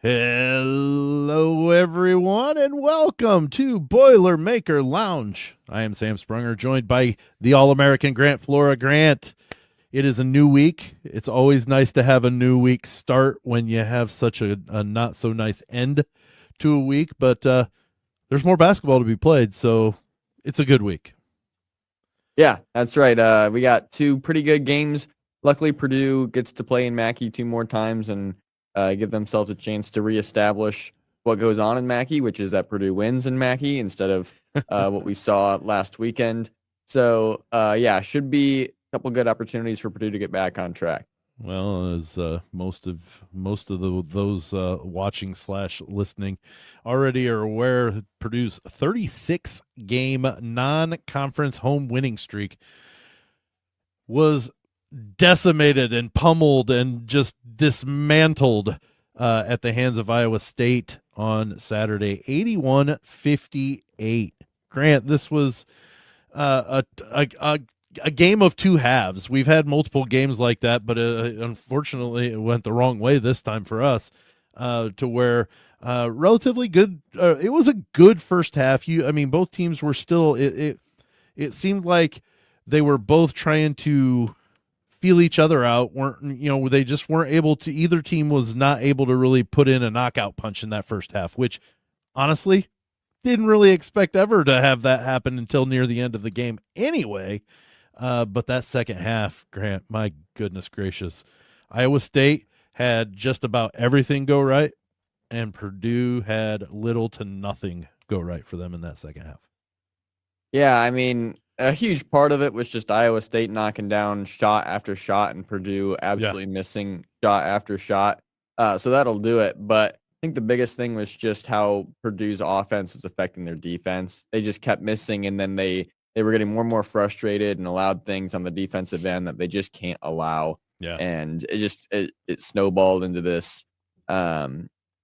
Hello, everyone, and welcome to Boilermaker Lounge. I am Sam Sprunger, joined by the All-American Grant Flora. Grant, it is a new week. It's always nice to have a new week start when you have such a not-so-nice end to a week, but there's more basketball to be played, so it's a good week. Yeah, that's right. We got two pretty good games. Luckily, Purdue gets to play in Mackey two more times and give themselves a chance to reestablish what goes on in Mackey, which is that Purdue wins in Mackey instead of what we saw last weekend. So, yeah, should be a couple good opportunities for Purdue to get back on track. Well, as most of those watching / listening already are aware, Purdue's 36-game non-conference home winning streak was decimated and pummeled and just dismantled at the hands of Iowa State on Saturday, 81-58. Grant, this was a game of two halves. We've had multiple games like that, but unfortunately, it went the wrong way this time for us. To where relatively good. It was a good first half. Both teams were still. It seemed like they were both trying to feel each other out. They just weren't able to. Either team was not able to really put in a knockout punch in that first half, which honestly didn't really expect ever to have that happen until near the end of the game anyway. But that second half, Grant, my goodness gracious, Iowa State had just about everything go right, and Purdue had little to nothing go right for them in that second half. Yeah, I mean, a huge part of it was just Iowa State knocking down shot after shot and Purdue absolutely missing shot after shot. So that'll do it. But I think the biggest thing was just how Purdue's offense was affecting their defense. They just kept missing, and then they were getting more and more frustrated and allowed things on the defensive end that they just can't allow. Yeah. And it snowballed into this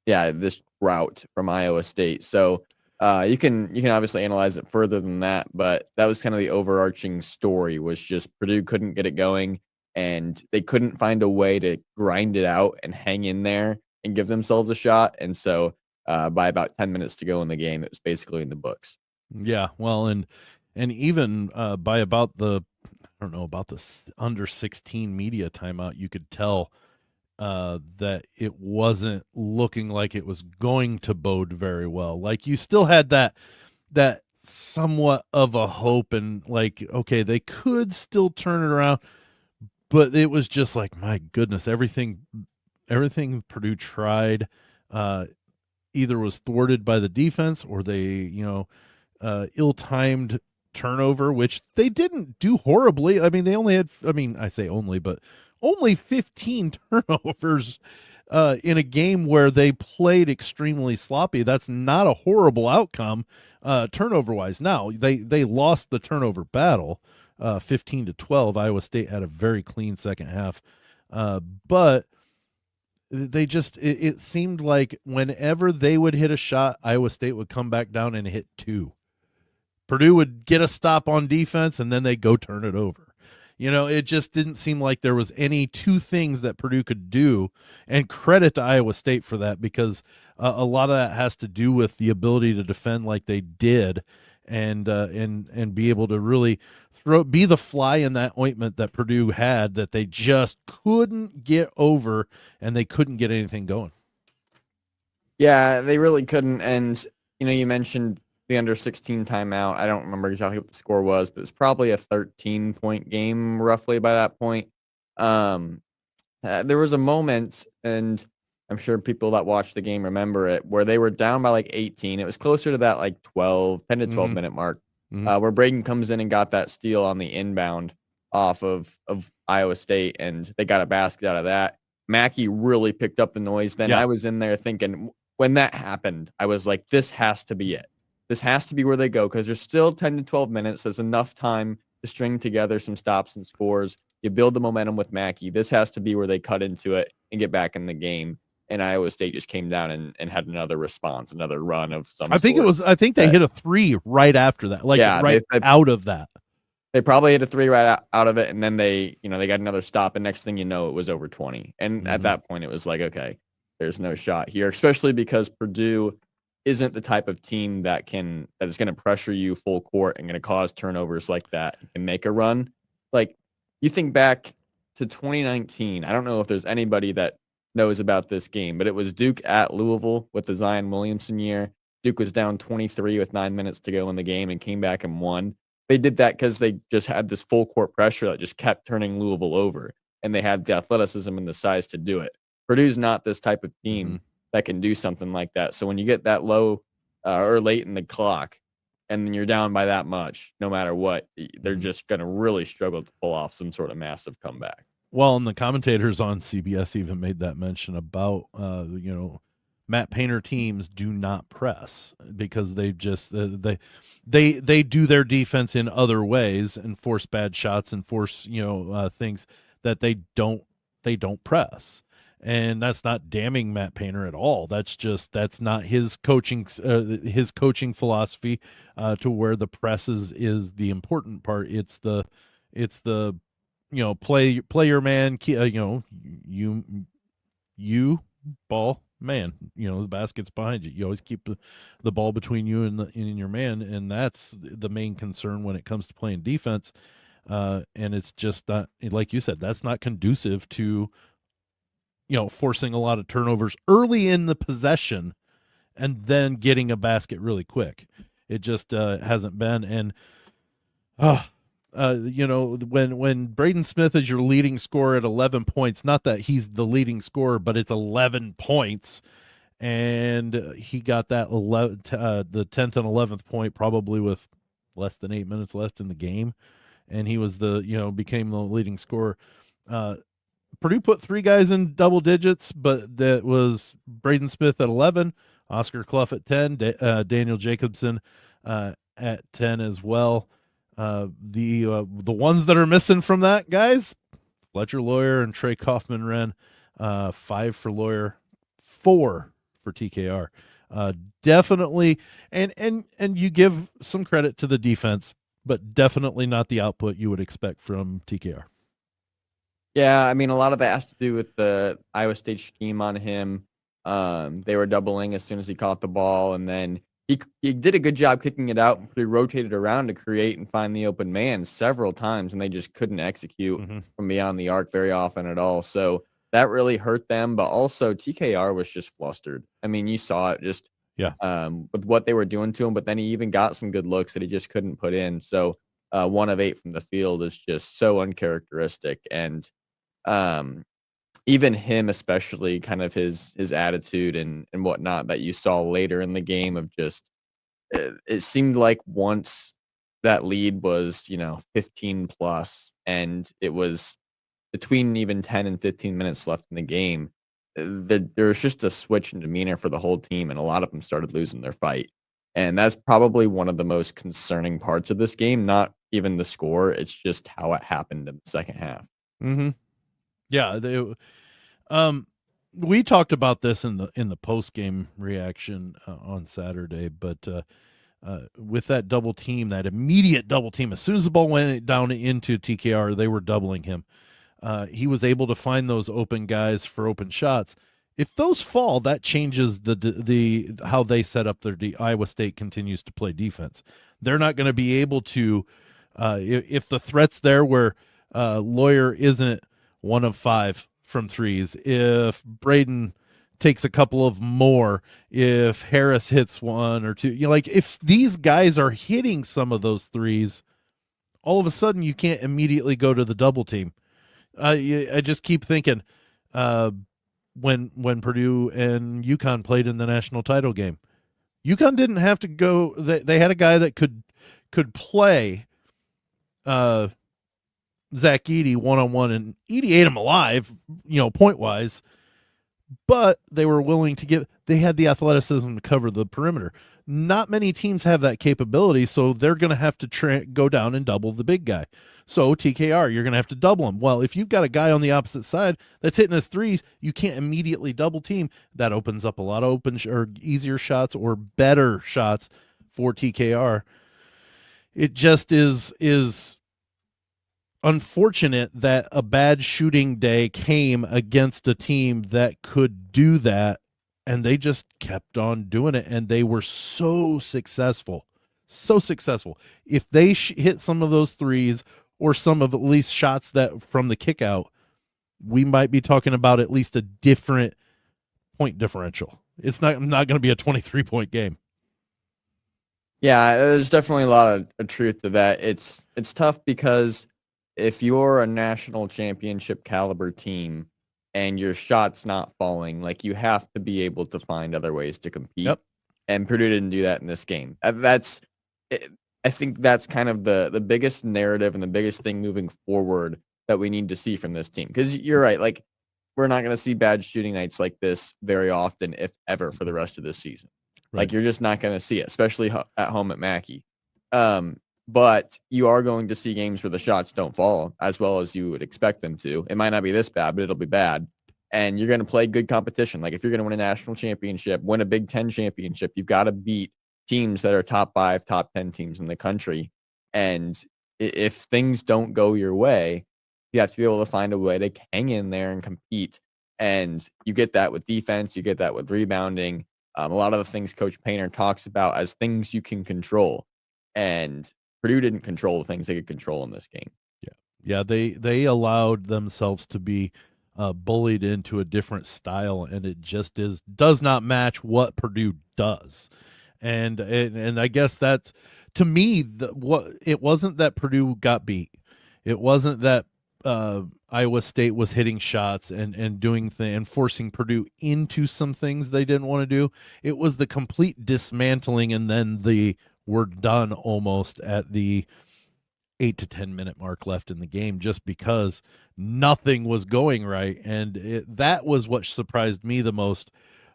this rout from Iowa State. So you can obviously analyze it further than that, but that was kind of the overarching story, was just Purdue couldn't get it going and they couldn't find a way to grind it out and hang in there and give themselves a shot. And so by about 10 minutes to go in the game, it was basically in the books. Yeah, well, and even by about the under 16 media timeout, you could tell that it wasn't looking like it was going to bode very well. Like, you still had that somewhat of a hope, and like, okay, they could still turn it around, but it was just like, my goodness, everything Purdue tried either was thwarted by the defense, or they ill-timed turnover, which they didn't do horribly. I mean, they only had, I say only, but only 15 turnovers in a game where they played extremely sloppy. That's not a horrible outcome turnover-wise. Now, they lost the turnover battle 15-12. Iowa State had a very clean second half. But they just, it seemed like whenever they would hit a shot, Iowa State would come back down and hit two. Purdue would get a stop on defense, and then they'd go turn it over. It just didn't seem like there was any two things that Purdue could do, and credit to Iowa State for that, because a lot of that has to do with the ability to defend like they did, and be able to really be the fly in that ointment that Purdue had, that they just couldn't get over, and they couldn't get anything going. Yeah, they really couldn't. And, you mentioned the under 16 timeout. I don't remember exactly what the score was, but it's probably a 13-point game roughly by that point. There was a moment, and I'm sure people that watched the game remember it, where they were down by like 18. It was closer to that like 10 to 12 minute mark, where Braden comes in and got that steal on the inbound off of Iowa State, and they got a basket out of that. Mackey really picked up the noise. Then I was in there thinking, when that happened, I was like, this has to be it. This has to be where they go, because there's still 10 to 12 minutes. There's enough time to string together some stops and scores. You build the momentum with Mackey. This has to be where they cut into it and get back in the game. And Iowa State just came down and had another response, another run of some I think they hit a three right after that, out of that. They probably hit a three right out of it, and then they got another stop, and next thing you know, it was over 20. And at that point, it was like, okay, there's no shot here, especially because Purdue isn't the type of team that is going to pressure you full court and going to cause turnovers like that and can make a run. Like, you think back to 2019, I don't know if there's anybody that knows about this game, but it was Duke at Louisville with the Zion Williamson year. Duke was down 23 with 9 minutes to go in the game and came back and won. They did that because they just had this full court pressure that just kept turning Louisville over, and they had the athleticism and the size to do it. Purdue's not this type of team that can do something like that. So when you get that low or late in the clock, and then you're down by that much, no matter what, they're just going to really struggle to pull off some sort of massive comeback. Well, and the commentators on CBS even made that mention about, Matt Painter teams do not press because they just they do their defense in other ways and force bad shots and force things that they don't press. And that's not damning Matt Painter at all. That's not his coaching philosophy to where the press is the important part. It's the play your man. You ball man. The basket's behind you. You always keep the ball between you and your man, and that's the main concern when it comes to playing defense. And it's just not, like you said, that's not conducive to forcing a lot of turnovers early in the possession and then getting a basket really quick. It just hasn't been. And when Braden Smith is your leading scorer at 11 points, not that he's the leading scorer, but it's 11 points, and he got that the 10th and 11th point probably with less than 8 minutes left in the game, and he was became the leading scorer. Purdue put 3 guys in double digits, but that was Braden Smith at 11, Oscar Clough at 10, Daniel Jacobson at 10 as well. The ones that are missing from that, guys, Fletcher Lawyer and Trey Kaufman-Renn, 5 for Lawyer, 4 for TKR. Definitely, and you give some credit to the defense, but definitely not the output you would expect from TKR. Yeah, I mean, a lot of that has to do with the Iowa State scheme on him. They were doubling as soon as he caught the ball, and then he did a good job kicking it out. He rotated around to create and find the open man several times, and they just couldn't execute from beyond the arc very often at all. So that really hurt them, but also TKR was just flustered. I mean, you saw it just with what they were doing to him, but then he even got some good looks that he just couldn't put in. So 1 of 8 from the field is just so uncharacteristic. And even him, especially kind of his attitude and whatnot that you saw later in the game of just, it seemed like once that lead was, 15 plus, and it was between even 10 and 15 minutes left in the game, there was just a switch in demeanor for the whole team, and a lot of them started losing their fight. And that's probably one of the most concerning parts of this game, not even the score. It's just how it happened in the second half. Yeah, we talked about this in the post game reaction on Saturday, but with that double team, that immediate double team, as soon as the ball went down into TKR, they were doubling him. He was able to find those open guys for open shots. If those fall, that changes the how they set up their Iowa State continues to play defense. They're not going to be able to if the threat's there where Lawyer isn't 1 of 5 from threes, if Braden takes a couple of more, if Harris hits 1 or 2, if these guys are hitting some of those threes, all of a sudden you can't immediately go to the double team. I just keep thinking when Purdue and UConn played in the national title game, UConn didn't have to go. They had a guy that could play Zach Edey 1-on-1, and Edey ate him alive, point wise. But they were willing to they had the athleticism to cover the perimeter. Not many teams have that capability, so they're going to have to go down and double the big guy. So TKR, you're going to have to double him. Well, if you've got a guy on the opposite side that's hitting his threes, you can't immediately double team. That opens up a lot of or easier shots or better shots for TKR. It just is unfortunate that a bad shooting day came against a team that could do that, and they just kept on doing it, and they were so successful. So successful. If they hit some of those threes or some of at least shots that from the kick out, we might be talking about at least a different point differential. It's not going to be a 23-point game. Yeah, there's definitely a lot of truth to that. It's tough because if you're a national championship caliber team and your shot's not falling, like you have to be able to find other ways to compete. Yep. And Purdue didn't do that in this game. I think that's kind of the biggest narrative and the biggest thing moving forward that we need to see from this team. Because you're right, like we're not going to see bad shooting nights like this very often, if ever, for the rest of this season. Right. Like you're just not going to see it, especially at home at Mackey. But you are going to see games where the shots don't fall as well as you would expect them to. It might not be this bad, but it'll be bad. And you're going to play good competition. Like if you're going to win a national championship, win a Big Ten championship, you've got to beat teams that are top 5, top 10 teams in the country. And if things don't go your way, you have to be able to find a way to hang in there and compete. And you get that with defense. You get that with rebounding. A lot of the things Coach Painter talks about as things you can control. And Purdue didn't control the things they could control in this game. Yeah, they allowed themselves to be bullied into a different style, and it just does not match what Purdue does. And I guess that's, to me, it wasn't that Purdue got beat. It wasn't that Iowa State was hitting shots and doing and forcing Purdue into some things they didn't want to do. It was the complete dismantling, and then we're done almost at the 8 to 10 minute mark left in the game, just because nothing was going right. And that was what surprised me the most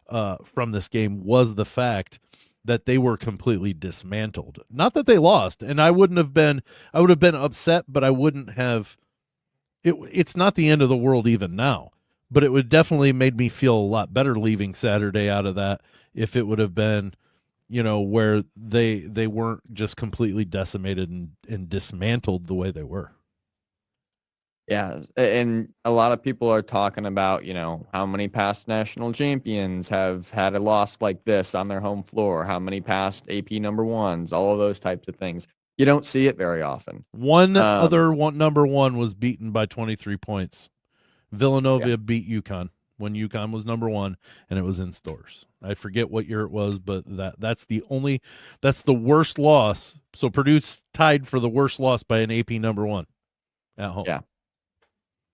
from this game, was the fact that they were completely dismantled. Not that they lost, and I would have been upset, but I wouldn't have. It's not the end of the world even now, but it would definitely made me feel a lot better leaving Saturday out of that if it would have been, where they weren't just completely decimated and dismantled the way they were. Yeah, and a lot of people are talking about, how many past national champions have had a loss like this on their home floor, how many past AP number ones, all of those types of things. You don't see it very often. Number one was beaten by 23 points. Villanova beat UConn when UConn was number one, and it was in Stores. I forget what year it was, but that's the worst loss. So Purdue's tied for the worst loss by an AP number one at home.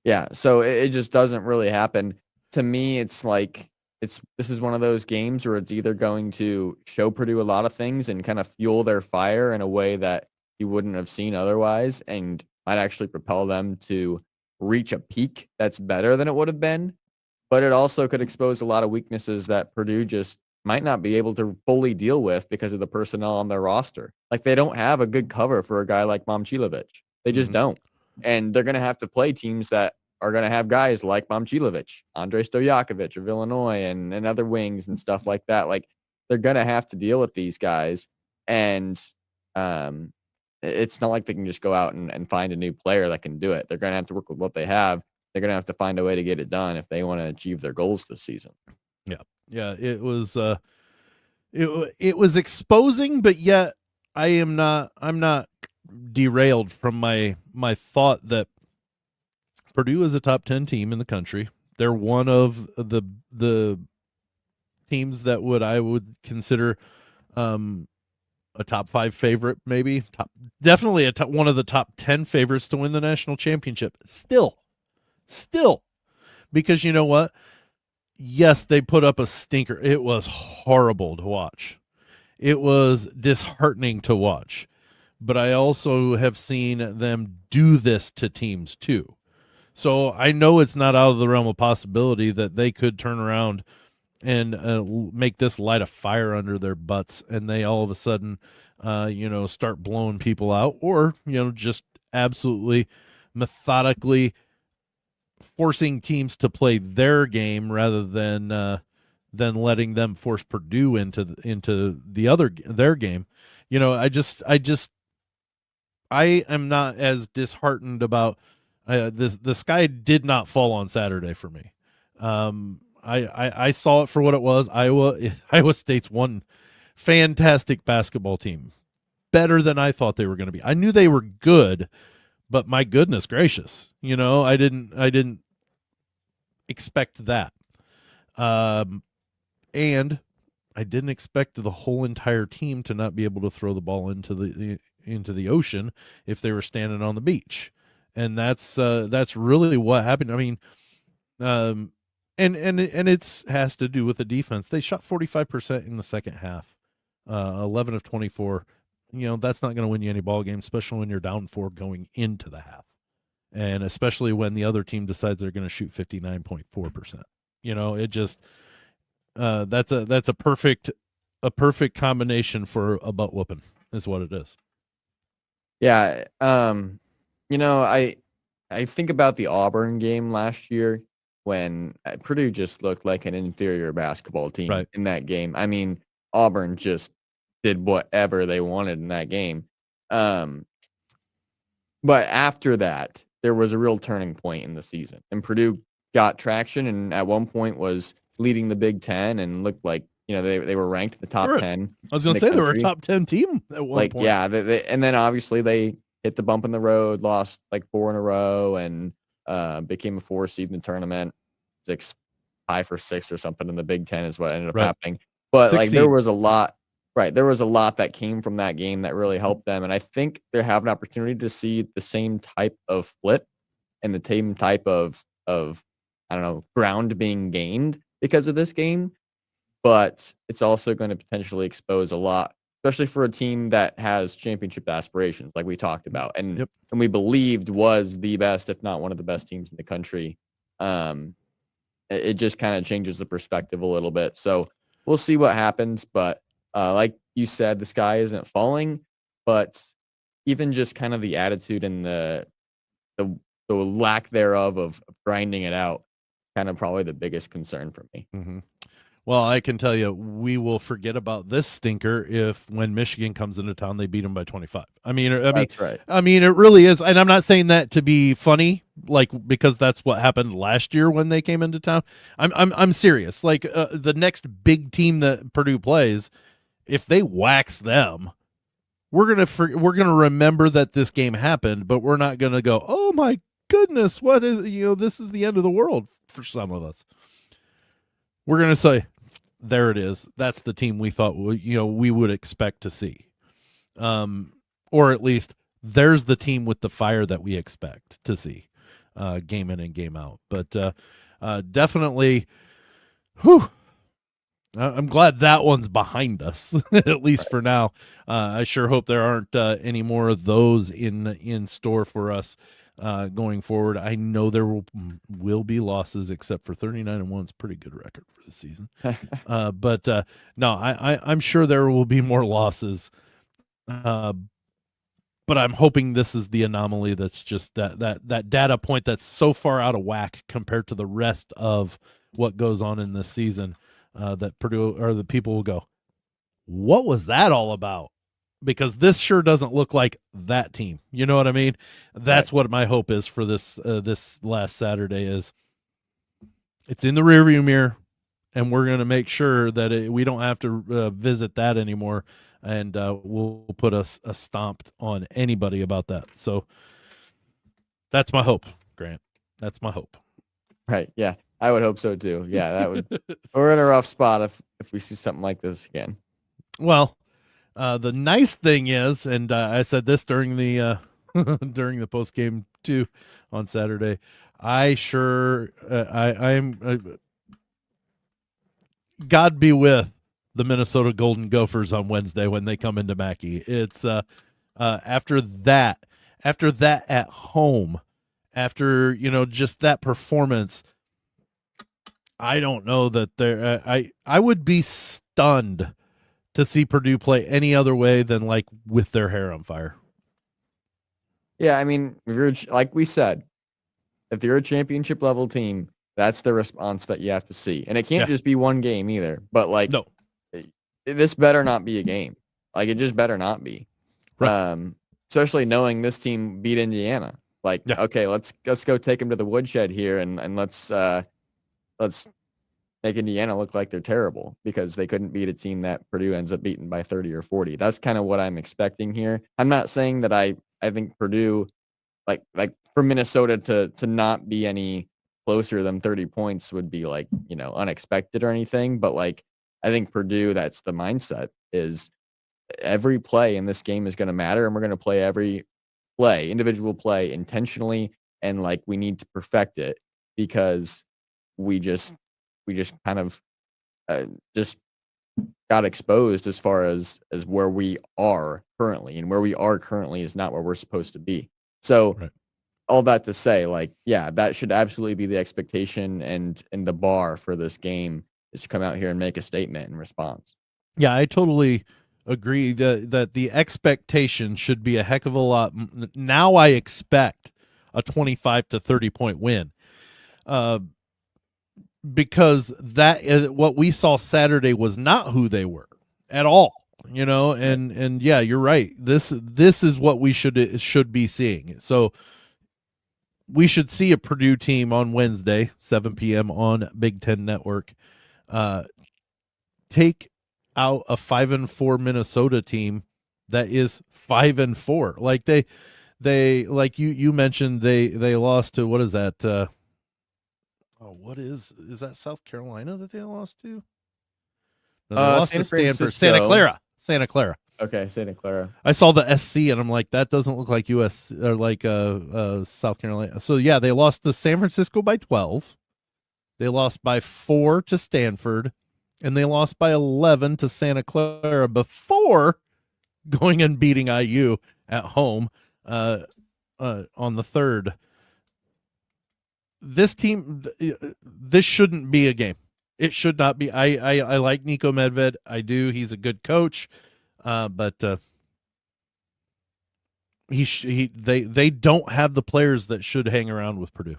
Yeah. So it just doesn't really happen. To me, it's like this is one of those games where it's either going to show Purdue a lot of things and kind of fuel their fire in a way that you wouldn't have seen otherwise, and might actually propel them to reach a peak that's better than it would have been. But it also could expose a lot of weaknesses that Purdue just might not be able to fully deal with because of the personnel on their roster. Like they don't have a good cover for a guy like Momcilovic. They just don't. And they're going to have to play teams that are going to have guys like Momcilovic, Andrei Stojakovic of Illinois, and other wings and stuff like that. Like they're going to have to deal with these guys. And it's not like they can just go out and find a new player that can do it. They're going to have to work with what they have. They're going to have to find a way to get it done if they want to achieve their goals this season. Yeah. It was it was exposing, but yet I'm not derailed from my thought that Purdue is a top 10 team in the country. They're one of the teams that I would consider a top 5 favorite, maybe definitely one of the top 10 favorites to win the national championship. Still, because you know what? Yes, they put up a stinker. It was horrible to watch. It was disheartening to watch. But I also have seen them do this to teams too. So I know it's not out of the realm of possibility that they could turn around and make this light a fire under their butts, and they all of a sudden, start blowing people out, or just absolutely methodically forcing teams to play their game rather than letting them force Purdue into their game. I I am not as disheartened about this. The sky did not fall on Saturday for me. I saw it for what it was. Iowa State's one fantastic basketball team, better than I thought they were going to be. I knew they were good, but my goodness gracious, I didn't expect that. And I didn't expect the whole entire team to not be able to throw the ball into the ocean if they were standing on the beach, and that's really what happened. I mean, and it's has to do with the defense. They shot 45% in the second half, 11 of 24. That's not going to win you any ball games, especially when you're down 4 going into the half, and especially when the other team decides they're going to shoot 59.4%. It just that's a perfect combination for a butt whooping is what it is. Yeah. I think about the Auburn game last year when Purdue just looked like an inferior basketball team in that game. I mean, Auburn just did whatever they wanted in that game. But after that, there was a real turning point in the season, and Purdue got traction, and at one point was leading the Big Ten and looked like they were ranked in the top 10. I was going to say they were a top 10 team at one point. Yeah, and then obviously they hit the bump in the road, lost like 4 in a row, and became a 4 seed in the tournament. 5 or 6 or something in the Big Ten is what ended up happening. But there was a lot. Right, there was a lot that came from that game that really helped them, and I think they have an opportunity to see the same type of flip and the same type of ground being gained because of this game. But it's also going to potentially expose a lot, especially for a team that has championship aspirations, like we talked about, and we believed was the best, if not one of the best teams in the country. It just kind of changes the perspective a little bit. So we'll see what happens. But like you said, the sky isn't falling, but even just kind of the attitude and the lack thereof of grinding it out, kind of probably the biggest concern for me. Mm-hmm. Well, I can tell you, we will forget about this stinker if when Michigan comes into town, they beat them by 25. That's right. I mean, it really is. And I'm not saying that to be funny, because that's what happened last year when they came into town. I'm serious. The next big team that Purdue plays, if they wax them, we're gonna remember that this game happened, but we're not gonna go, oh my goodness, what is this is the end of the world for some of us. We're going to say, there it is. That's the team we thought we would expect to see. Or at least there's the team with the fire that we expect to see game in and game out. But definitely, I'm glad that one's behind us, at least for now. I sure hope there aren't any more of those in store for us going forward. I know there will be losses, except for 39-1 is a pretty good record for the season. But no, I'm sure there will be more losses. But I'm hoping this is the anomaly that's just that data point that's so far out of whack compared to the rest of what goes on in this season that Purdue or the people will go, what was that all about? Because this sure doesn't look like that team. You know what I mean? That's what my hope is for this last Saturday is it's in the rearview mirror, and we're going to make sure that we don't have to visit that anymore, and we'll put a stomp on anybody about that. So that's my hope, Grant. That's my hope. Right. Yeah, I would hope so too. Yeah, that would. We're in a rough spot if we see something like this again. Well. The nice thing is, and I said this during the during the post game too on Saturday, I'm God be with the Minnesota Golden Gophers on Wednesday when they come into Mackey. It's after that at home, after just that performance, I don't know that I would be stunned to see Purdue play any other way than with their hair on fire. Yeah, I mean, if you're like we said, if you're a championship level team, that's the response that you have to see, and it can't just be one game either. But no, this better not be a game. It just better not be. Right. especially knowing this team beat Indiana. Like, Yeah. okay, let's go take them to the woodshed here, and let's make Indiana look like they're terrible because they couldn't beat a team that Purdue ends up beating by 30 or 40. That's kind of what I'm expecting here. I'm not saying that I think Purdue, like for Minnesota to not be any closer than 30 points would be like, unexpected or anything, but like I think Purdue, that's the mindset, is every play in this game is going to matter, and we're going to play every individual play intentionally, and like we need to perfect it because we just kind of just got exposed as far as where we are currently, and where we are currently is not where we're supposed to be. So Right. all that to say, like, yeah, that should absolutely be the expectation, and the bar for this game is to come out here and make a statement in response. Yeah, I totally agree that the expectation should be a heck of a lot. Now I expect a 25 to 30 point win. Uh, because that is what we saw Saturday was not who they were at all, and yeah, you're right. This is what we should be seeing. So we should see a Purdue team on Wednesday, 7 p.m. on Big Ten Network, take out a 5-4 Minnesota team that is 5-4. Like they like you mentioned they lost to, what is that? What is that South Carolina that they lost to? No, they lost San to Stanford. Francisco. Santa Clara. Okay, Santa Clara. I saw the SC and I'm like, that doesn't look like US or like South Carolina. So yeah, they lost to San Francisco by 12. They lost by 4 to Stanford, and they lost by 11 to Santa Clara before going and beating IU at home on the 3rd. This team, this shouldn't be a game. It should not be. I like Nico Medved. I do. He's a good coach, but they don't have the players that should hang around with Purdue.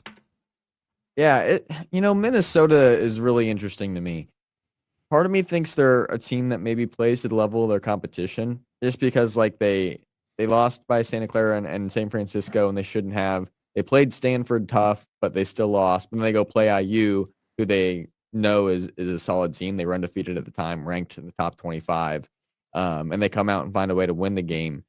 Yeah, Minnesota is really interesting to me. Part of me thinks they're a team that maybe plays to the level of their competition, just because like they lost by Santa Clara and San Francisco, and they shouldn't have. They played Stanford tough, but they still lost. When they go play IU, who they know is a solid team, they were undefeated at the time, ranked in the top 25, and they come out and find a way to win the game.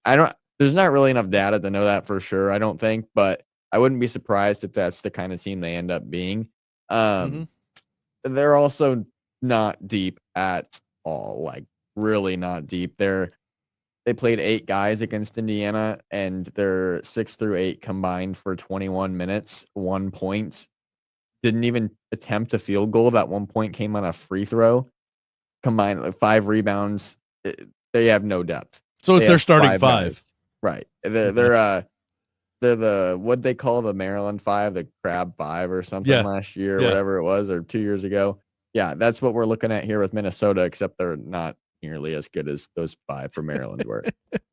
There's not really enough data to know that for sure, I don't think, but I wouldn't be surprised if that's the kind of team they end up being. They're also not deep at all, like really not deep. They played 8 guys against Indiana, and they're 6 through 8 combined for 21 minutes, 1 point. Didn't even attempt a field goal. That 1 point came on a free throw. Combined like 5 rebounds. They have no depth. So it's their starting 5. Right. They're the what they call the Maryland 5, the Crab 5 or something last year, or whatever it was, or 2 years ago. Yeah, that's what we're looking at here with Minnesota, except they're not nearly as good as those 5 from Maryland were.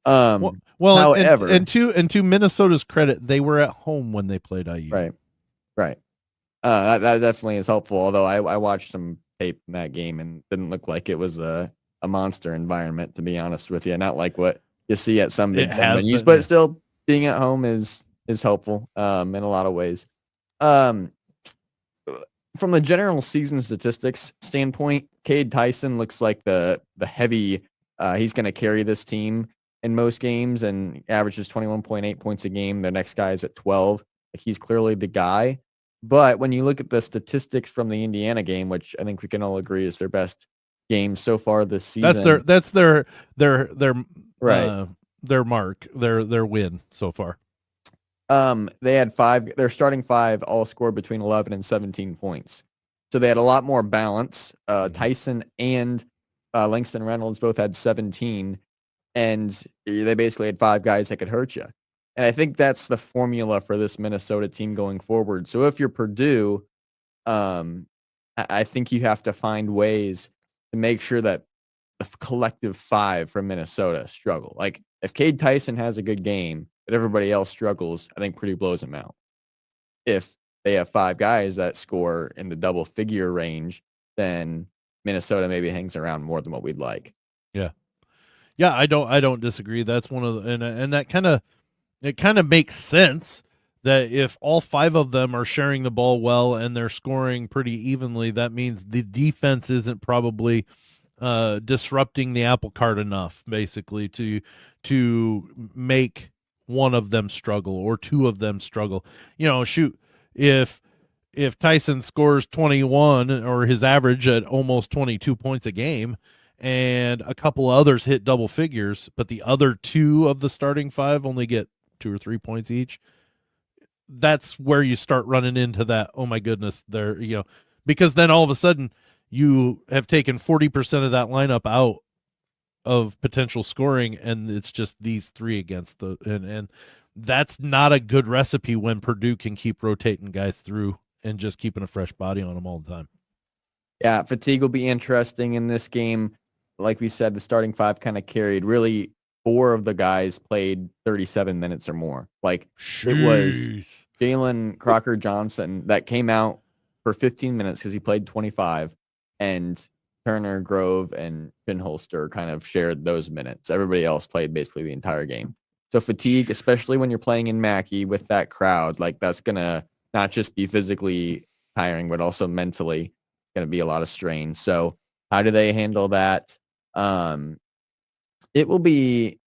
Well, however, and to Minnesota's credit, they were at home when they played IU. Right. That definitely is helpful. Although I watched some tape in that game and didn't look like it was a monster environment, to be honest with you. Not like what you see at some Big Ten venues, but still being at home is helpful in a lot of ways. From the general season statistics standpoint, Cade Tyson looks like the heavy. He's going to carry this team in most games and averages 21.8 points a game. The next guy is at 12. He's clearly the guy. But when you look at the statistics from the Indiana game, which I think we can all agree is their best game so far this season, that's their right. Their mark, their win so far. They had 5. Their starting 5 all scored between 11 and 17 points, so they had a lot more balance. Tyson and Langston Reynolds both had 17, and they basically had 5 guys that could hurt you. And I think that's the formula for this Minnesota team going forward. So if you're Purdue, I think you have to find ways to make sure that the collective 5 from Minnesota struggle. Like if Cade Tyson has a good game, but everybody else struggles, I think Purdue blows them out. If they have 5 guys that score in the double figure range, then Minnesota maybe hangs around more than what we'd like. Yeah. Yeah, I don't disagree. That's one of the, and that kind of makes sense that if all five of them are sharing the ball well and they're scoring pretty evenly, that means the defense isn't probably disrupting the apple cart enough, basically, to make one of them struggle or two of them struggle. Shoot, if Tyson scores 21 or his average at almost 22 points a game, and a couple others hit double figures, but the other two of the starting five only get 2 or 3 points each, that's where you start running into that, oh my goodness, because then all of a sudden you have taken 40% of that lineup out of potential scoring, and it's just these three against and that's not a good recipe when Purdue can keep rotating guys through and just keeping a fresh body on them all the time. Yeah, fatigue will be interesting in this game. Like we said, the starting five kind of carried. Really, four of the guys played 37 minutes or more. Like, it was Jeez. Jalen Crocker Johnson that came out for 15 minutes because he played 25, and Turner, Grove, and Pinholster kind of shared those minutes. Everybody else played basically the entire game. So fatigue, especially when you're playing in Mackey with that crowd, like that's gonna not just be physically tiring, but also mentally going to be a lot of strain. So how do they handle that? It will be.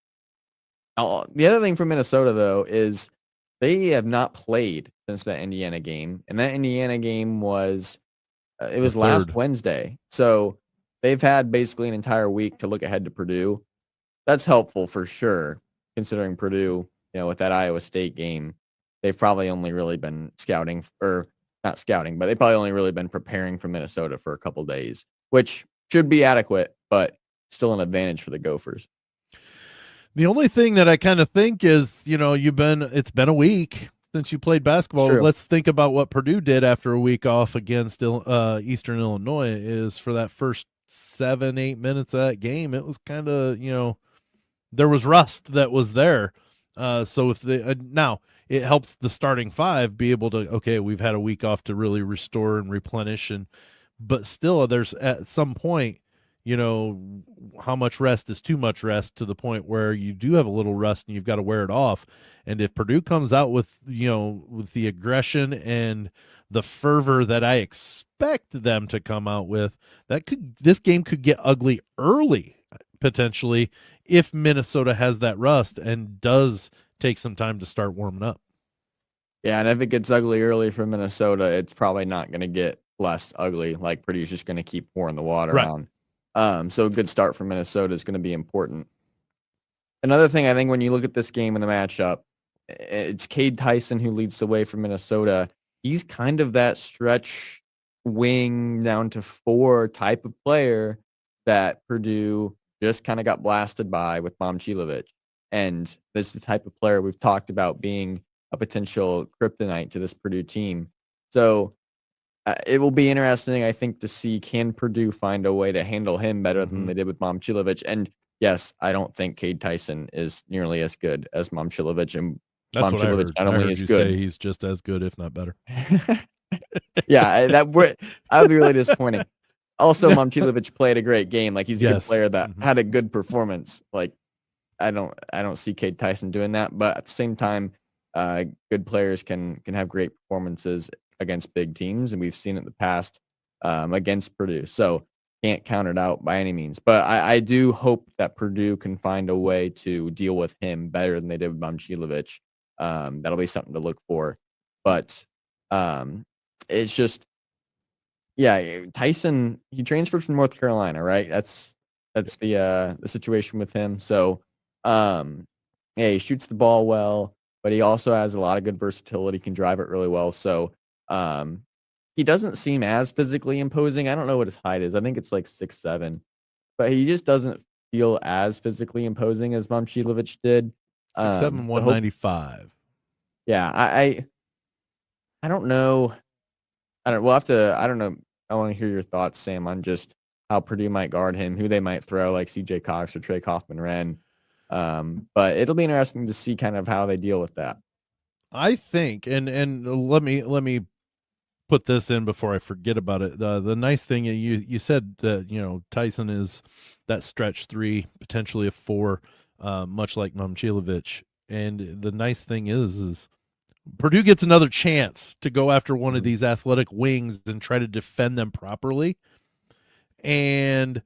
The other thing for Minnesota though is they have not played since that Indiana game, and that Indiana game was it The was last third. Wednesday. So they've had basically an entire week to look ahead to Purdue. That's helpful for sure, considering Purdue, with that Iowa State game, they've probably only really been scouting, or not scouting, but they've probably only really been preparing for Minnesota for a couple days, which should be adequate, but still an advantage for the Gophers. The only thing that I kind of think is, it's been a week since you played It's basketball. true. Let's think about what Purdue did after a week off against Eastern Illinois. Is for that first 7-8 minutes of that game, it was kind of, there was rust that was there. So if they now it helps the starting five be able to, okay, we've had a week off to really restore and replenish, but still there's at some point, how much rest is too much rest, to the point where you do have a little rust and you've got to wear it off. And if Purdue comes out with, with the aggression and the fervor that I expect them to come out with, this game could get ugly early, potentially, if Minnesota has that rust and does take some time to start warming up. Yeah, and if it gets ugly early for Minnesota, it's probably not going to get less ugly. Like Purdue's just going to keep pouring the water Right. on. So a good start for Minnesota is going to be important. Another thing I think when you look at this game in the matchup, it's Cade Tyson who leads the way for Minnesota. He's kind of that stretch wing down to 4 type of player that Purdue just kind of got blasted by with Momcilovic. And this is the type of player we've talked about being a potential kryptonite to this Purdue team. So it will be interesting, I think, to see, can Purdue find a way to handle him better than they did with Momcilovic. And yes, I don't think Cade Tyson is nearly as good as Momcilovic, and That's what I Momcilovic heard. not I only heard is you say good. he's just as good, if not better. Yeah, that would be really disappointing. Also, Momcilovic played a great game. Like, he's a good Yes. player that had a good performance. Like, I don't see Cade Tyson doing that, but at the same time, good players can have great performances against big teams, and we've seen it in the past against Purdue. So can't count it out by any means. But I do hope that Purdue can find a way to deal with him better than they did with Momcilovic. That'll be something to look for. But it's just, yeah, Tyson, he transferred from North Carolina, right? That's the situation with him. So yeah, he shoots the ball well, but he also has a lot of good versatility, can drive it really well. So he doesn't seem as physically imposing. I don't know what his height is. I think it's like 6'7", but he just doesn't feel as physically imposing as Momcilovic did. 6'7", So hope, 195. yeah, I don't know. We'll have to. I don't know. I want to hear your thoughts, Sam, on just how Purdue might guard him, who they might throw, like C.J. Cox or Trey Kaufman-Renn. But it'll be interesting to see kind of how they deal with that. I think, and let me put this in before I forget about it. The nice thing you said that Tyson is that stretch 3, potentially a 4, much like Momcilovic. And the nice thing is Purdue gets another chance to go after one of these athletic wings and try to defend them properly, and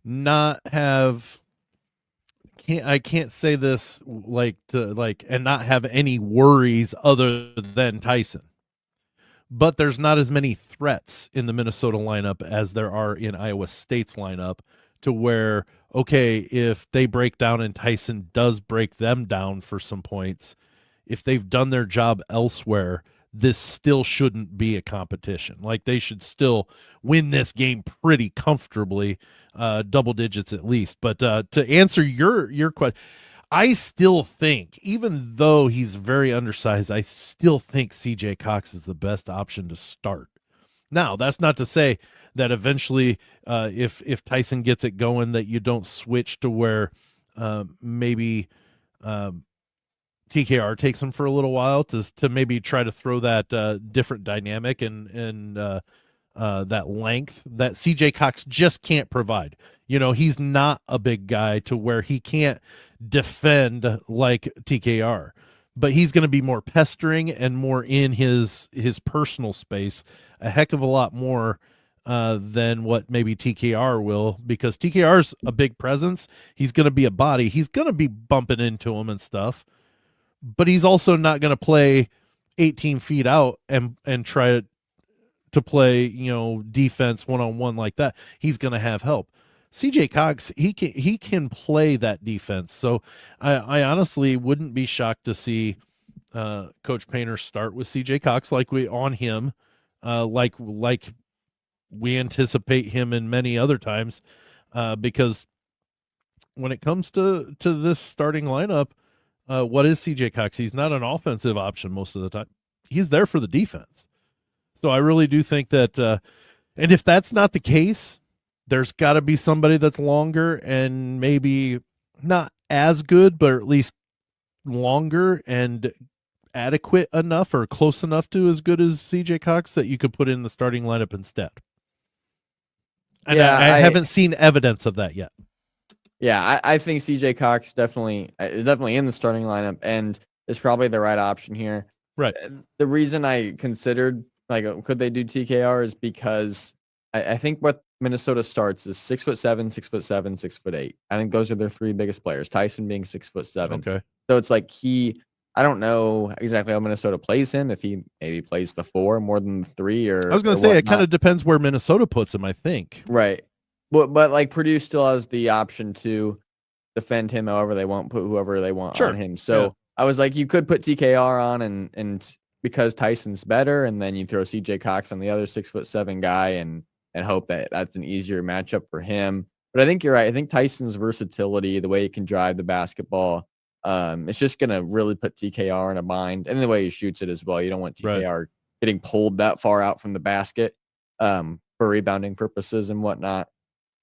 not have. I can't say this and not have any worries other than Tyson. But there's not as many threats in the Minnesota lineup as there are in Iowa State's lineup, to where, okay, if they break down and Tyson does break them down for some points, if they've done their job elsewhere, this still shouldn't be a competition. Like, they should still win this game pretty comfortably, double digits at least. But to answer your question, I still think, even though he's very undersized, I still think CJ Cox is the best option to start. Now, that's not to say that eventually, if Tyson gets it going, that you don't switch to where maybe TKR takes him for a little while to maybe try to throw that different dynamic and that length that CJ Cox just can't provide. He's not a big guy to where he can't defend like TKR, but he's going to be more pestering and more in his personal space, a heck of a lot more than what maybe TKR will, because TKR's a big presence. He's going to be a body. He's going to be bumping into him and stuff, but he's also not going to play 18 feet out and try to play, defense one-on-one like that. He's going to have help. CJ Cox, he can play that defense. So I honestly wouldn't be shocked to see Coach Painter start with CJ Cox like we anticipate him in many other times, because when it comes to this starting lineup, what is CJ Cox? He's not an offensive option most of the time. He's there for the defense. So I really do think that, and if that's not the case, there's got to be somebody that's longer and maybe not as good, but at least longer and adequate enough or close enough to as good as CJ Cox that you could put in the starting lineup instead. And yeah, I haven't seen evidence of that yet. Yeah, I think CJ Cox is definitely in the starting lineup and is probably the right option here. Right. The reason I considered, could they do TKR is because I think what Minnesota starts is 6'7", 6'7", 6'8". I think those are their 3 biggest players. Tyson being 6'7". Okay. So it's like I don't know exactly how Minnesota plays him. If he maybe plays the 4 more than the 3, or I was going to say it kind of depends where Minnesota puts him, I think. Right. But like Purdue still has the option to defend him however they want, put whoever they want on him. So yeah. I was like, you could put TKR on and because Tyson's better, and then you throw CJ Cox on the other 6'7" guy and hope that that's an easier matchup for him. But I think you're right. I think Tyson's versatility, the way he can drive the basketball, it's just going to really put TKR in a bind. And the way he shoots it as well. You don't want TKR getting pulled that far out from the basket for rebounding purposes and whatnot.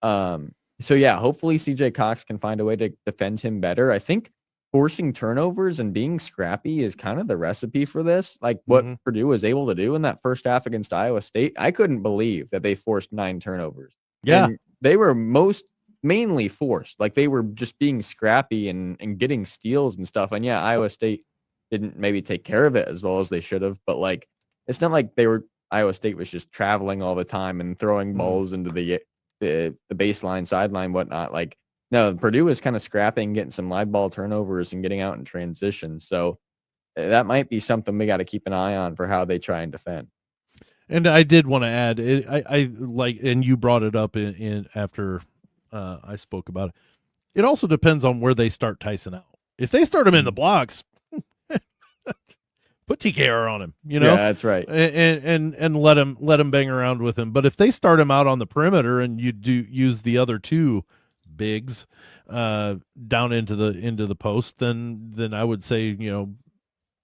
So yeah, hopefully CJ Cox can find a way to defend him better. I think forcing turnovers and being scrappy is kind of the recipe for this. Like what Purdue was able to do in that first half against Iowa State. I couldn't believe that they forced 9 turnovers. Yeah. And they were mainly forced. Like they were just being scrappy and getting steals and stuff. And yeah, Iowa State didn't maybe take care of it as well as they should have. But like, it's not like Iowa State was just traveling all the time and throwing balls into the baseline, sideline, whatnot. Like, no, Purdue was kind of scrapping, getting some live ball turnovers and getting out in transition. So that might be something we got to keep an eye on for how they try and defend. And I did want to add, I like, and you brought it up in after I spoke about it. It also depends on where they start Tyson out. If they start him in the blocks, put TKR on him, Yeah, that's right. And let him bang around with him. But if they start him out on the perimeter and you do use the other 2 bigs down into the post, then I would say,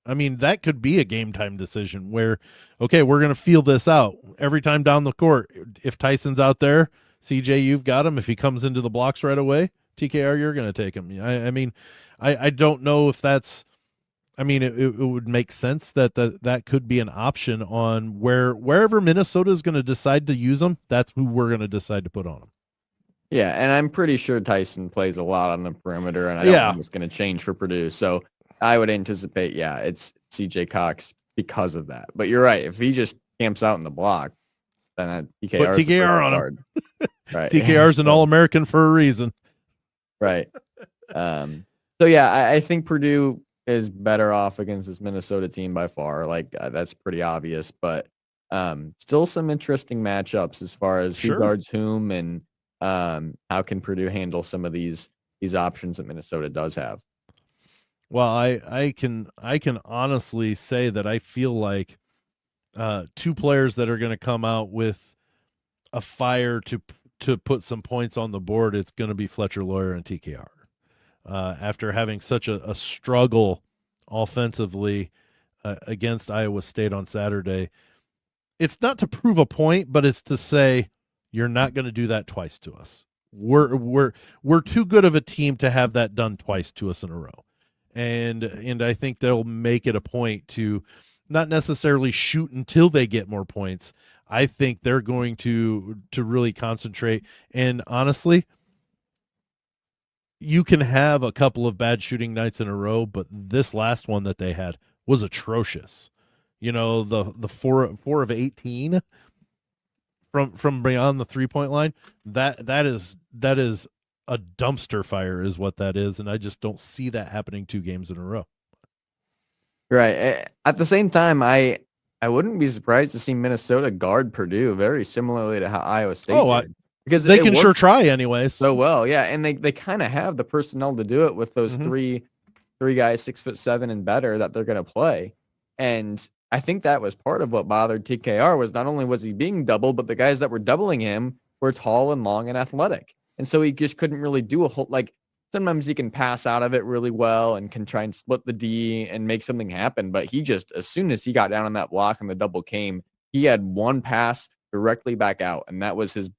that could be a game time decision where, okay, we're going to feel this out every time down the court. If Tyson's out there, CJ, you've got him. If he comes into the blocks right away, TKR, you're going to take him. I don't know if that's, I mean, it would make sense that could be an option on wherever Minnesota is going to decide to use them. That's who we're going to decide to put on them. Yeah, and I'm pretty sure Tyson plays a lot on the perimeter, and I don't Yeah. think it's going to change for Purdue. So I would anticipate, yeah, it's CJ Cox because of that. But you're right. If he just camps out in the block, then TKR Put is the TKR on guard. him. Right. TKR's an All-American for a reason. Right. So yeah, I think Purdue is better off against this Minnesota team by far. Like that's pretty obvious, but still some interesting matchups as far as who guards whom and how can Purdue handle some of these options that Minnesota does have. Well, I can honestly say that I feel like two players that are going to come out with a fire to put some points on the board. It's going to be Fletcher Lawyer and TKR. After having such a struggle offensively against Iowa State on Saturday, it's not to prove a point, but it's to say you're not going to do that twice to us. We're too good of a team to have that done twice to us in a row, and I think they'll make it a point to not necessarily shoot until they get more points. I think they're going to really concentrate, and honestly, you can have a couple of bad shooting nights in a row, but this last one that they had was atrocious. You know, the 4 of 18 from beyond the 3-point line, that is a dumpster fire is what that is, and I just don't see that happening 2 games in a row. Right. At the same time, I wouldn't be surprised to see Minnesota guard Purdue very similarly to how Iowa State did. Because they can sure try anyways. So well, yeah, and they kind of have the personnel to do it with those three guys 6'7" and better that they're going to play. And I think that was part of what bothered TKR was not only was he being doubled, but the guys that were doubling him were tall and long and athletic. And so he just couldn't really do a whole, like sometimes he can pass out of it really well and can try and split the D and make something happen. But he just, as soon as he got down on that block and the double came, he had one pass directly back out. And that was his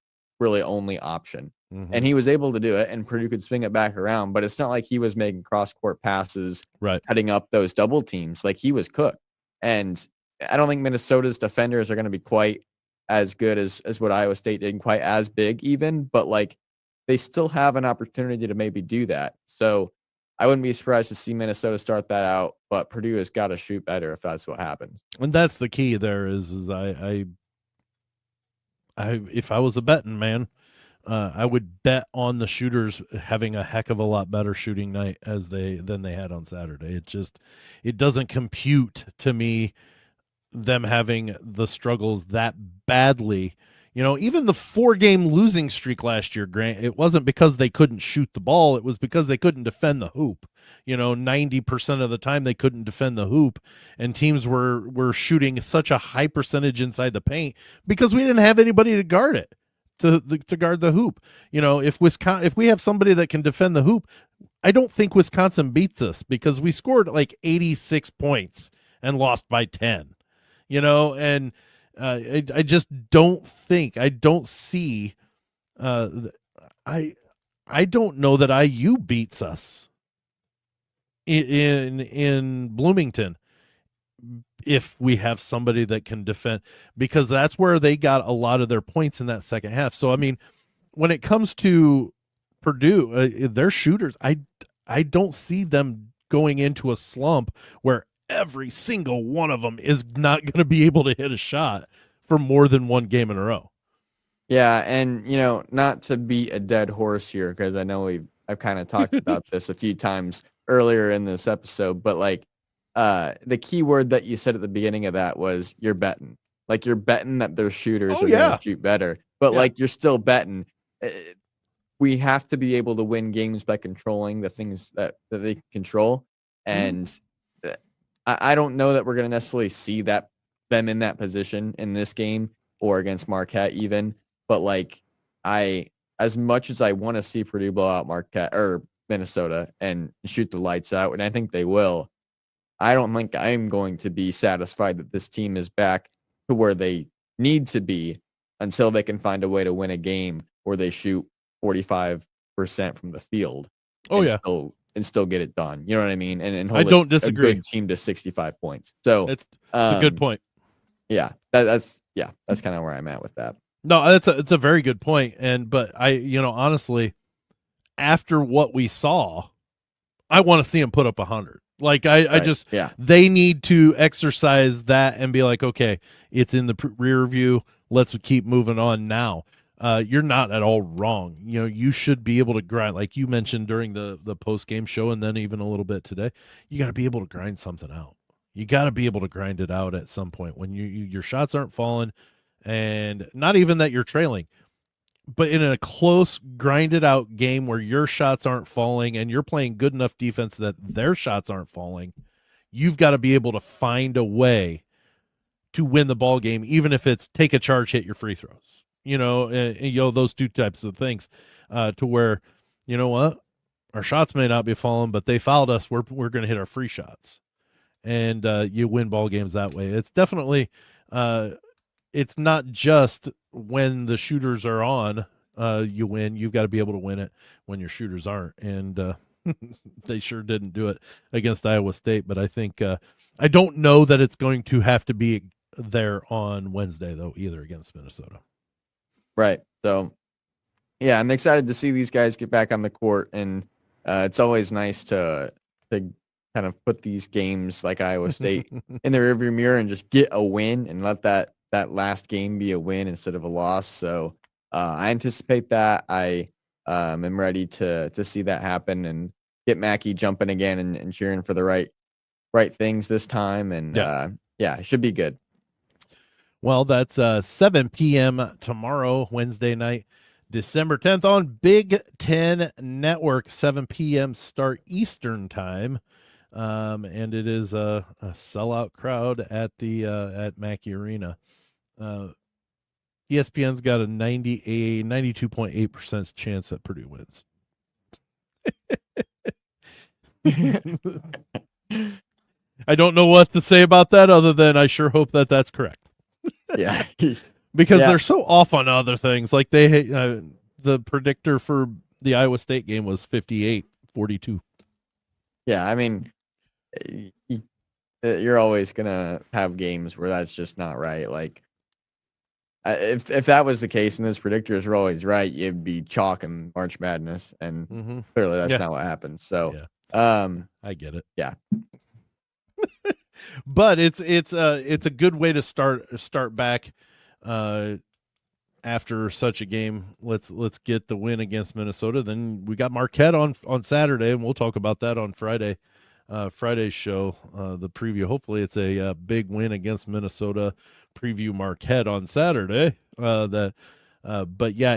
really only option. And he was able to do it, and Purdue could swing it back around, but it's not like he was making cross-court passes, cutting up those double teams. Like he was cooked. And I don't think Minnesota's defenders are going to be quite as good as what Iowa State did, and quite as big even, but like they still have an opportunity to maybe do that. So I wouldn't be surprised to see Minnesota start that out, but Purdue has got to shoot better if that's what happens. And that's the key there is I if I was a betting man, I would bet on the shooters having a heck of a lot better shooting night than they had on Saturday. It doesn't compute to me them having the struggles that badly. You know, even the 4-game losing streak last year, Grant, it wasn't because they couldn't shoot the ball. It was because they couldn't defend the hoop. You know, 90% of the time they couldn't defend the hoop, and teams were shooting such a high percentage inside the paint because we didn't have anybody to guard it, to guard the hoop. You know, if we have somebody that can defend the hoop, I don't think Wisconsin beats us because we scored like 86 points and lost by 10. You know, and I just don't think, I don't see, I don't know that IU beats us in Bloomington if we have somebody that can defend, because that's where they got a lot of their points in that second half. So I mean, when it comes to Purdue, their shooters, I don't see them going into a slump where every single one of them is not going to be able to hit a shot for more than one game in a row. Yeah, and you know, not to beat a dead horse here, because I know I've kind of talked about this a few times earlier in this episode, but like the key word that you said at the beginning of that was you're betting. Like you're betting that their shooters are going to shoot better, but like you're still betting. We have to be able to win games by controlling the things that they control, and I don't know that we're going to necessarily see them in that position in this game or against Marquette even. But like as much as I want to see Purdue blow out Marquette or Minnesota and shoot the lights out, and I think they will, I don't think I'm going to be satisfied that this team is back to where they need to be until they can find a way to win a game where they shoot 45% from the field. Oh, yeah. Still and still get it done. You know what I mean? And I hold don't a disagree. good team to 65 points. So It's a good point. Yeah, that's kind of where I'm at with that. No, it's a very good point. But honestly, after what we saw, I want to see him put up 100. Like I just they need to exercise that and be like, okay, it's in the rear view. Let's keep moving on now. You're not at all wrong. You should be able to grind, like you mentioned during the post game show, and then even a little bit today. You got to be able to grind something out. You got to be able to grind it out at some point when your shots aren't falling, and not even that you're trailing, but in a close, grinded out game where your shots aren't falling and you're playing good enough defense that their shots aren't falling, you've got to be able to find a way to win the ball game, even if it's take a charge, hit your free throws. Those two types of things, to where, you know what, our shots may not be falling, but they fouled us. We're going to hit our free shots, and you win ball games that way. It's definitely, it's not just when the shooters are on, you win. You've got to be able to win it when your shooters aren't, and they sure didn't do it against Iowa State. But I think I don't know that it's going to have to be there on Wednesday though either against Minnesota. Right. So, yeah, I'm excited to see these guys get back on the court, and it's always nice to kind of put these games like Iowa State in the rearview mirror and just get a win and let that last game be a win instead of a loss. So I anticipate that. I am ready to see that happen and get Mackey jumping again and cheering for the right things this time. And it should be good. Well, that's 7 p.m. tomorrow, Wednesday night, December 10th on Big Ten Network, 7 p.m. start Eastern time. And it is a sellout crowd at at Mackey Arena. ESPN's got a 92.8% chance that Purdue wins. I don't know what to say about that other than I sure hope that that's correct. Yeah. Because they're so off on other things. Like the predictor for the Iowa State game was 58-42. Yeah, I mean, you're always going to have games where that's just not right. Like, if that was the case and those predictors were always right, you'd be chalk and March Madness, and clearly that's not what happens. So, I get it. Yeah. But it's a good way to start back after such a game. Let's get the win against Minnesota. Then we got Marquette on Saturday, and we'll talk about that on Friday. Friday's show, the preview. Hopefully, it's a big win against Minnesota. Preview Marquette on Saturday. But yeah,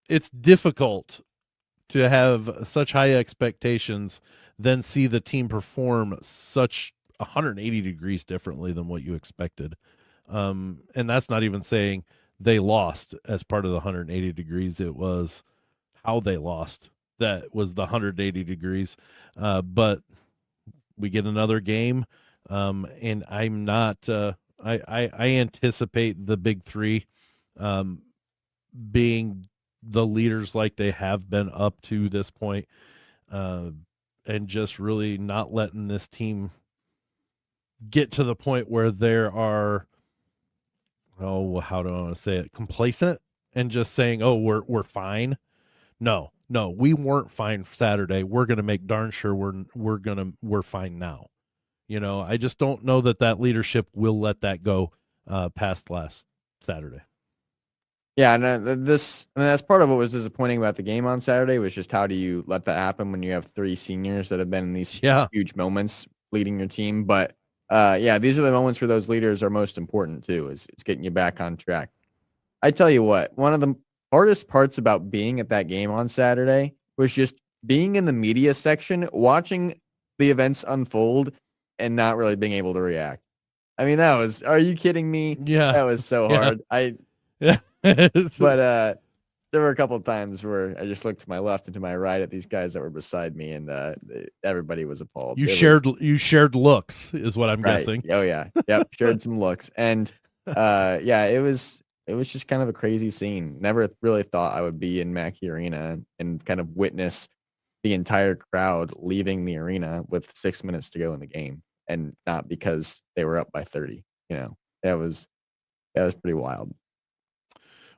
it's difficult to have such high expectations, then see the team perform such 180 degrees differently than what you expected. And that's not even saying they lost as part of the 180 degrees. It was how they lost that was the 180 degrees. But we get another game, and I'm not. I anticipate the big three being the leaders like they have been up to this point, and just really not letting this team get to the point where there are, how do I want to say it, complacent and just saying, oh, we're fine. No, we weren't fine Saturday. We're going to make darn sure we're fine now. I just don't know that leadership will let that go past last Saturday. Yeah, and that's part of what was disappointing about the game on Saturday was just how do you let that happen when you have three seniors that have been in these huge moments leading your team. But these are the moments where those leaders are most important too. It's getting you back on track. I tell you what, one of the hardest parts about being at that game on Saturday was just being in the media section, watching the events unfold, and not really being able to react. I mean, are you kidding me? Yeah. That was so hard. But there were a couple of times where I just looked to my left and to my right at these guys that were beside me, and everybody was appalled. You shared looks, is what I'm guessing. Oh yeah, yep, shared some looks, and it was it was just kind of a crazy scene. Never really thought I would be in Mackey Arena and kind of witness the entire crowd leaving the arena with 6 minutes to go in the game, and not because they were up by 30. That was pretty wild.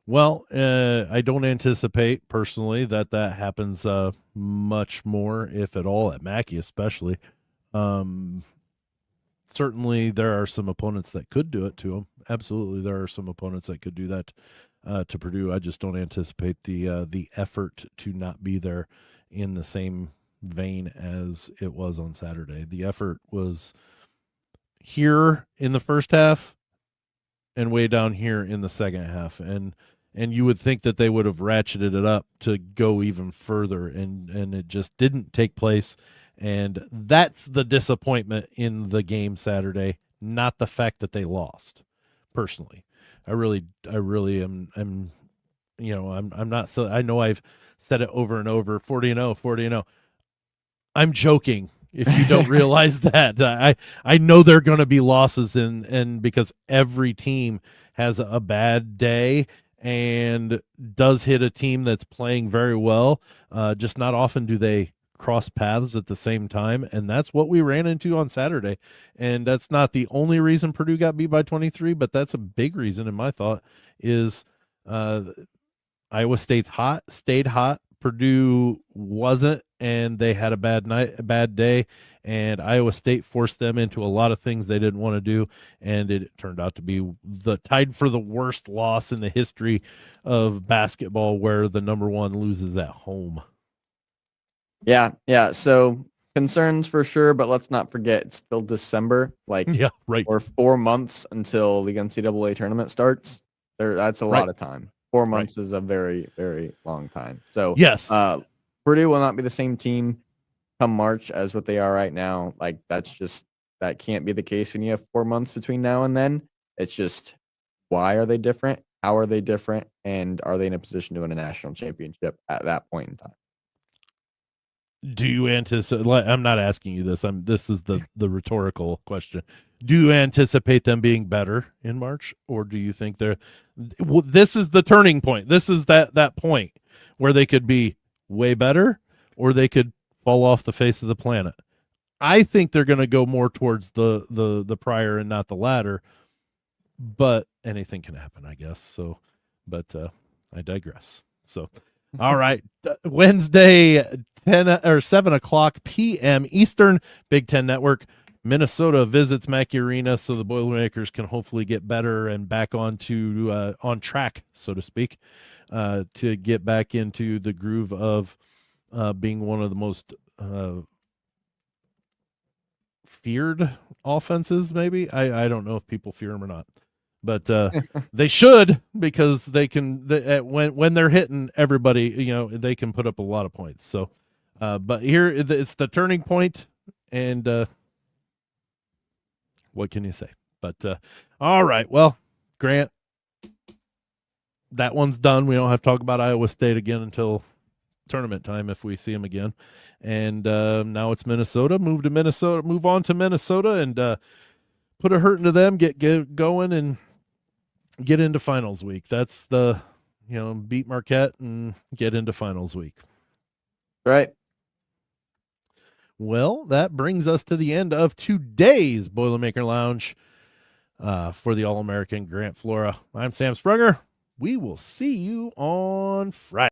Well, I don't anticipate personally that happens much more, if at all, at Mackey, especially. Um, Certainly, there are some opponents that could do it to them. Absolutely, there are some opponents that could do that to Purdue. I just don't anticipate the effort to not be there in the same vein as it was on Saturday. The effort was here in the first half and way down here in the second half, and you would think that they would have ratcheted it up to go even further, and it just didn't take place. And that's the disappointment in the game Saturday, not the fact that they lost. Personally, I really am I'm not, so I know I've said it over and over, 40-0, 40-0. I'm joking. If you don't realize that, I know there are going to be losses, and because every team has a bad day and does hit a team that's playing very well. Just not often do they cross paths at the same time, and that's what we ran into on Saturday. And that's not the only reason Purdue got beat by 23, but that's a big reason in my thought. Is Iowa State's stayed hot. Purdue wasn't, and they had a bad day, and Iowa State forced them into a lot of things they didn't want to do, and it turned out to be tied for the worst loss in the history of basketball, where the number one loses at home. Yeah. So concerns for sure, but let's not forget it's still December. Yeah, right. Or 4 months until the NCAA tournament starts. That's a lot of time. 4 months is a very, very long time. So yes, Purdue will not be the same team come March as what they are right now. That can't be the case when you have 4 months between now and then. It's just, why are they different? How are they different? And are they in a position to win a national championship at that point in time? Do you anticipate? I'm not asking you this. This is the rhetorical question. Do you anticipate them being better in March, or do you think this is the turning point? This is that point where they could be way better, or they could fall off the face of the planet. I think they're going to go more towards the prior and not the latter. But anything can happen, I guess. So, but I digress. So. All right. Wednesday, 7:00 p.m. Eastern, Big Ten Network. Minnesota visits Mackey Arena, so the Boilermakers can hopefully get better and back on track, so to speak, to get back into the groove of being one of the most feared offenses, maybe. I don't know if people fear them or not. But they should, because they can. When they're hitting everybody, they can put up a lot of points. So, but here it's the turning point, and what can you say? But all right, well, Grant, that one's done. We don't have to talk about Iowa State again until tournament time, if we see them again. And now it's Minnesota. Move on to Minnesota, and put a hurt into them. Get going and get into finals week. That's beat Marquette and get into finals week. Right. Well, that brings us to the end of today's Boilermaker Lounge. For the All-American Grant Flora, I'm Sam Sprunger. We will see you on Friday.